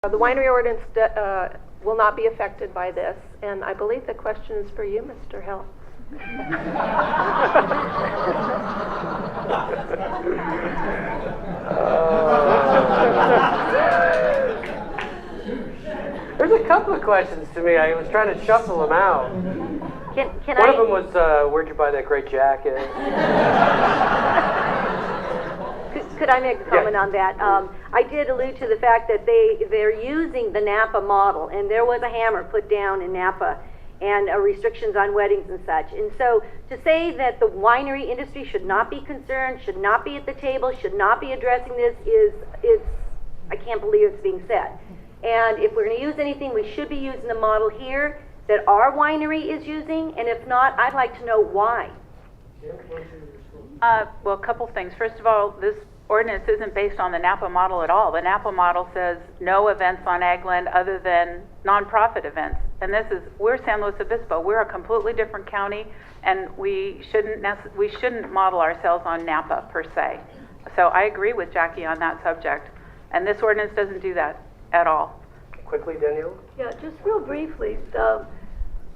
The winery ordinance will not be affected by this, and I believe the question is for you, Mr. Hill. There's a couple of questions to me. I was trying to shuffle them out. One of them was, where'd you buy that great jacket? Could I make a comment on that? I did allude to the fact that they're using the Napa model, and there was a hammer put down in Napa, and restrictions on weddings and such. And so to say that the winery industry should not be concerned, should not be at the table, should not be addressing this is I can't believe it's being said. And if we're going to use anything, we should be using the model here that our winery is using, and if not, I'd like to know why. Well, a couple things. First of all, this ordinance isn't based on the Napa model at all. The Napa model says no events on ag land other than nonprofit events. And we're San Luis Obispo. We're a completely different county, and we shouldn't model ourselves on Napa per se. So I agree with Jackie on that subject. And this ordinance doesn't do that at all. Quickly, Danielle? Yeah, just real briefly,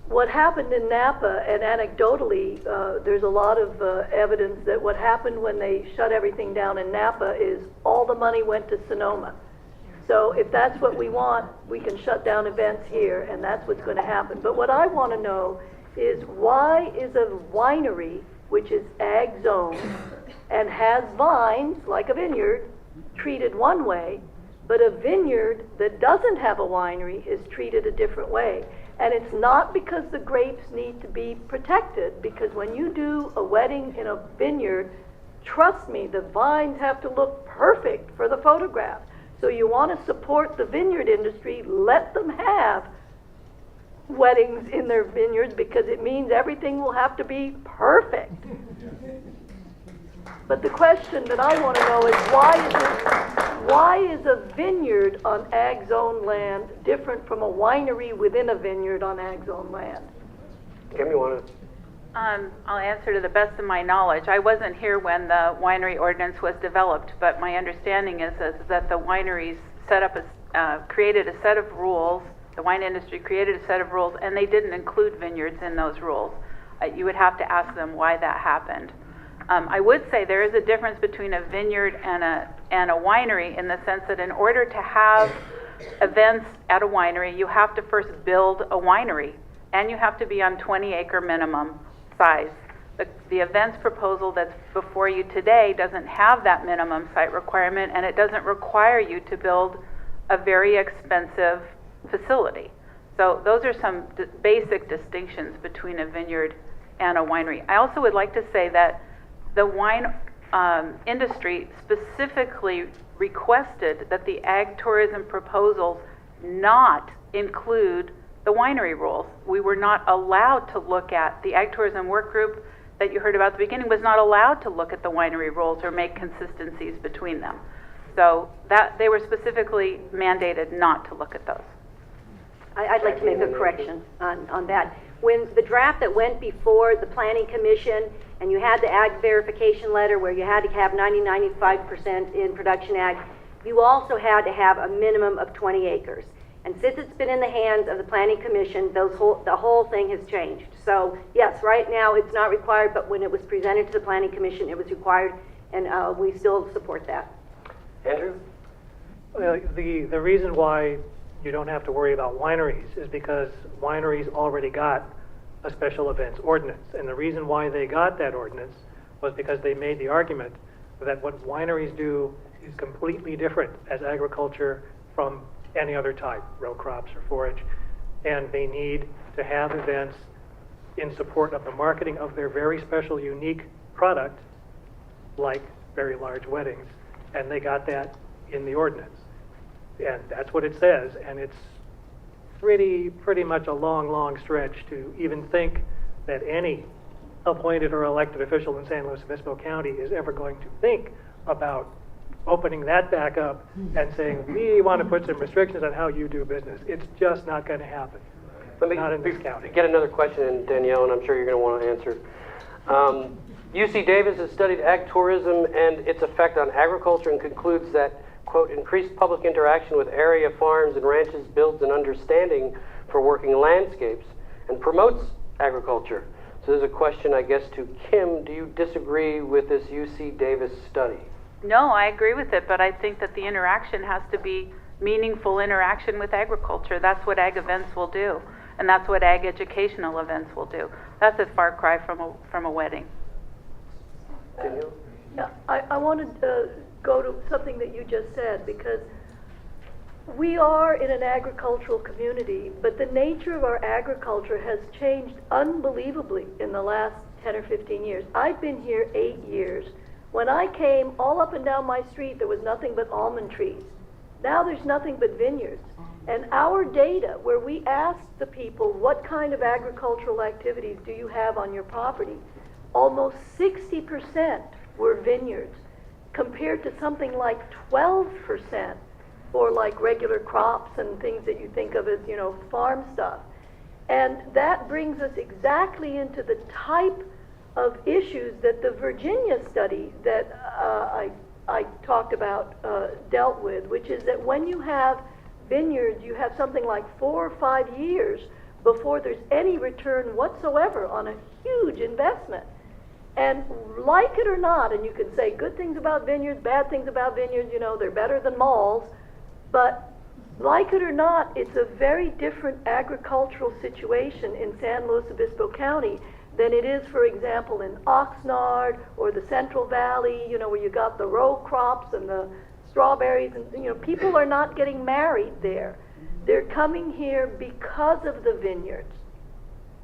what happened in Napa, and anecdotally, there's a lot of evidence that what happened when they shut everything down in Napa is all the money went to Sonoma. So if that's what we want, we can shut down events here, and that's what's going to happen. But what I want to know is why is a winery, which is ag zone and has vines, like a vineyard, treated one way, but a vineyard that doesn't have a winery is treated a different way? And it's not because the grapes need to be protected, because when you do a wedding in a vineyard, trust me, the vines have to look perfect for the photograph. So you want to support the vineyard industry, let them have weddings in their vineyards, because it means everything will have to be perfect. But the question that I want to know is why is a vineyard on ag zone land different from a winery within a vineyard on ag zone land? Kim, you want to? I'll answer to the best of my knowledge. I wasn't here when the winery ordinance was developed, but my understanding is that the wineries created a set of rules. The wine industry created a set of rules, and they didn't include vineyards in those rules. You would have to ask them why that happened. I would say there is a difference between a vineyard and a winery, in the sense that in order to have events at a winery, you have to first build a winery, and you have to be on 20-acre minimum size. The events proposal that's before you today doesn't have that minimum site requirement, and it doesn't require you to build a very expensive facility. So those are some basic distinctions between a vineyard and a winery. I also would like to say that the wine industry specifically requested that the ag tourism proposals not include the winery rules. We were not allowed to look at, the ag tourism work group that you heard about at the beginning was not allowed to look at the winery rules or make consistencies between them. So that they were specifically mandated not to look at those. I'd like to make a correction on that. When the draft that went before the Planning Commission, and you had the ag verification letter where you had to have 95% in production ag, you also had to have a minimum of 20 acres. And since it's been in the hands of the Planning Commission, the whole thing has changed. So yes, right now it's not required, but when it was presented to the Planning Commission, it was required, and we still support that. Andrew? Well, the reason why you don't have to worry about wineries is because wineries already got a special events ordinance. And the reason why they got that ordinance was because they made the argument that what wineries do is completely different as agriculture from any other type, row crops or forage. And they need to have events in support of the marketing of their very special, unique product, like very large weddings. And they got that in the ordinance. And that's what it says, and it's pretty much a long stretch to even think that any appointed or elected official in San Luis Obispo County is ever going to think about opening that back up and saying, we want to put some restrictions on how you do business. It's just not going to happen. Not in this county. Get another question in, Danielle, and I'm sure you're going to want to answer. UC Davis has studied ag tourism and its effect on agriculture and concludes that, quote, increased public interaction with area farms and ranches builds an understanding for working landscapes and promotes agriculture. So there's a question, I guess, to Kim. Do you disagree with this UC Davis study? No, I agree with it, but I think that the interaction has to be meaningful interaction with agriculture. That's what ag events will do, and that's what ag educational events will do. That's a far cry from a wedding. Danielle? Yeah, I wanted to go to something that you just said, because we are in an agricultural community, but the nature of our agriculture has changed unbelievably in the last 10 or 15 years. I've been here 8 years. When I came, all up and down my street, there was nothing but almond trees. Now there's nothing but vineyards. And our data, where we asked the people, what kind of agricultural activities do you have on your property? Almost 60% were vineyards, compared to something like 12% for like regular crops and things that you think of as, farm stuff. And that brings us exactly into the type of issues that the Virginia study that I talked about dealt with, which is that when you have vineyards, you have something like 4 or 5 years before there's any return whatsoever on a huge investment. And like it or not, and you can say good things about vineyards, bad things about vineyards, they're better than malls, but like it or not, it's a very different agricultural situation in San Luis Obispo County than it is, for example, in Oxnard or the Central Valley, where you got the row crops and the strawberries, and people are not getting married there. They're coming here because of the vineyards.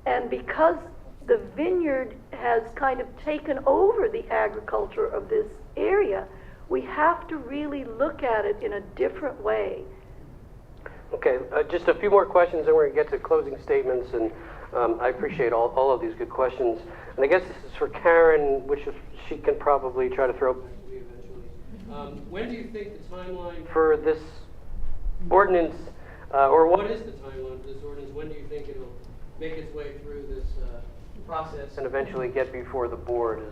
And because the vineyard has kind of taken over the agriculture of this area, we have to really look at it in a different way. Okay, just a few more questions, and we're going to get to closing statements, and I appreciate all of these good questions. And I guess this is for Karen, which she can probably try to throw back to me eventually. When do you think the timeline for this ordinance, or what is the timeline for this ordinance? When do you think it'll make its way through this process and eventually get before the board?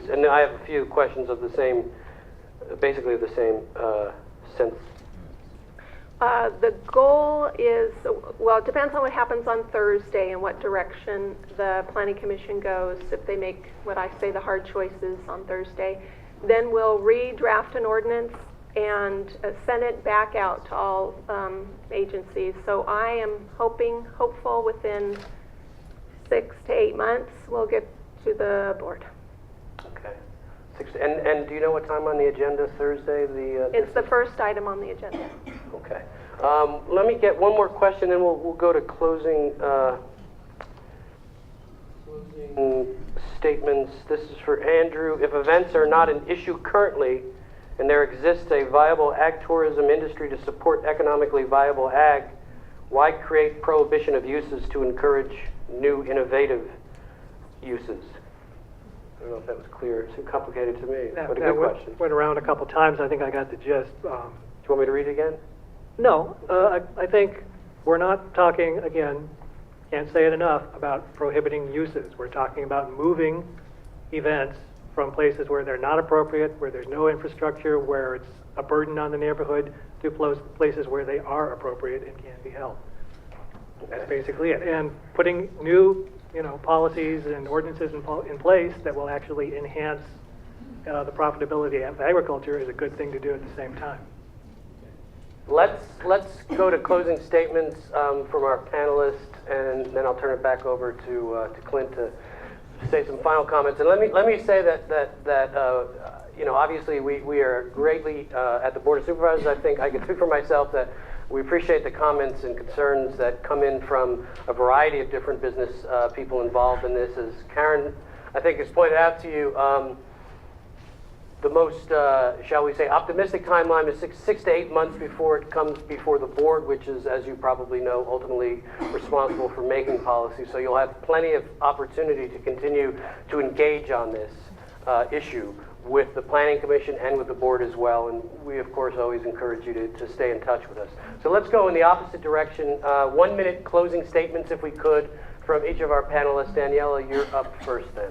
And I have a few questions of the same, basically the same sense. The goal is, well, it depends on what happens on Thursday and what direction the Planning Commission goes. If they make what I say the hard choices on Thursday, then we'll redraft an ordinance and send it back out to all agencies. So I am hopeful within 6 to 8 months we'll get to the board. Okay. And do you know what time on the agenda Thursday? It's the first item on the agenda. Okay. Let me get one more question, then we'll go to closing statements. This is for Andrew. If events are not an issue currently, and there exists a viable ag tourism industry to support economically viable ag, why create prohibition of uses to encourage new innovative uses? I don't know if that was clear. It seemed complicated to me, but a good question. Went around a couple times. I think I got the gist. Do you want me to read it again? No, I think we're not talking, again, can't say it enough, about prohibiting uses. We're talking about moving events from places where they're not appropriate, where there's no infrastructure, where it's a burden on the neighborhood, to places where they are appropriate and can be held. That's basically it. And putting new policies and ordinances in place that will actually enhance the profitability of agriculture is a good thing to do at the same time. Let's go to closing statements from our panelists, and then I'll turn it back over to Clint to say some final comments. And let me say that obviously we are greatly at the Board of Supervisors. I think I can speak for myself that we appreciate the comments and concerns that come in from a variety of different business people involved in this. As Karen, I think, has pointed out to you, the most, shall we say, optimistic timeline is 6 to 8 months before it comes before the board, which is, as you probably know, ultimately responsible for making policy. So you'll have plenty of opportunity to continue to engage on this issue with the Planning Commission and with the board as well. And we, of course, always encourage you to stay in touch with us. So let's go in the opposite direction. 1 minute closing statements, if we could, from each of our panelists. Daniela, you're up first then.